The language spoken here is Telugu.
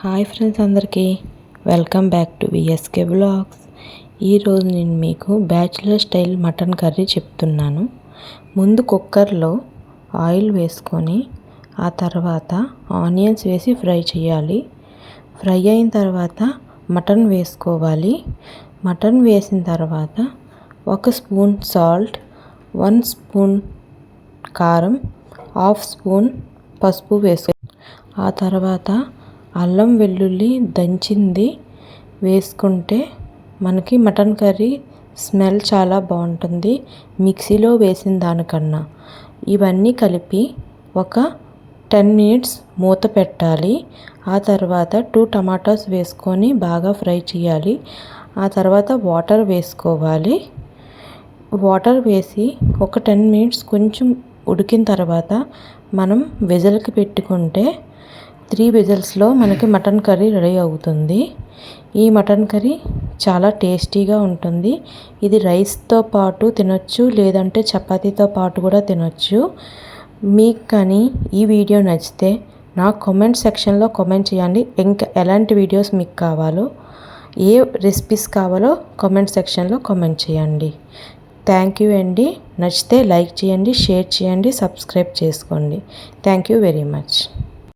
హాయ్ ఫ్రెండ్స్, అందరికీ welcome back to VSK vlogs. ఈరోజు నేను మీకు బ్యాచిలర్ స్టైల్ మటన్ కర్రీ చెప్తున్నాను. ముందు కుక్కర్లో ఆయిల్ వేసుకొని ఆ తర్వాత ఆనియన్స్ వేసి ఫ్రై చేయాలి. ఫ్రై అయిన తర్వాత మటన్ వేసుకోవాలి. మటన్ వేసిన తర్వాత 1 స్పూన్ సాల్ట్, 1 స్పూన్ కారం, 1/2 స్పూన్ పసుపు వేసుకో. ఆ తర్వాత అల్లం వెల్లుల్లి దంచింది వేసుకుంటే మనకి మటన్ కర్రీ స్మెల్ చాలా బాగుంటుంది మిక్సీలో వేసిన దానికన్నా. ఇవన్నీ కలిపి ఒక 10 మినిట్స్ మూత పెట్టాలి. ఆ తర్వాత 2 టమాటాస్ వేసుకొని బాగా ఫ్రై చేయాలి. ఆ తర్వాత వాటర్ వేసుకోవాలి. వాటర్ వేసి ఒక 10 మినిట్స్ కొంచెం ఉడికిన తర్వాత మనం విజిల్కి పెట్టుకుంటే 3 విజిల్స్లో మనకి మటన్ కర్రీ రెడీ అవుతుంది. ఈ మటన్ కర్రీ చాలా టేస్టీగా ఉంటుంది. ఇది రైస్తో పాటు తినొచ్చు, లేదంటే చపాతీతో పాటు కూడా తినొచ్చు. మీకు కానీ ఈ వీడియో నచ్చితే నాకు కామెంట్ సెక్షన్లో కామెంట్ చేయండి. ఇంకా ఎలాంటి వీడియోస్ మీకు కావాలో, ఏ రెసిపీస్ కావాలో కామెంట్ సెక్షన్లో కామెంట్ చేయండి. థ్యాంక్ యూ అండి. నచ్చితే లైక్ చేయండి, షేర్ చేయండి, సబ్స్క్రైబ్ చేసుకోండి. Thank you very much.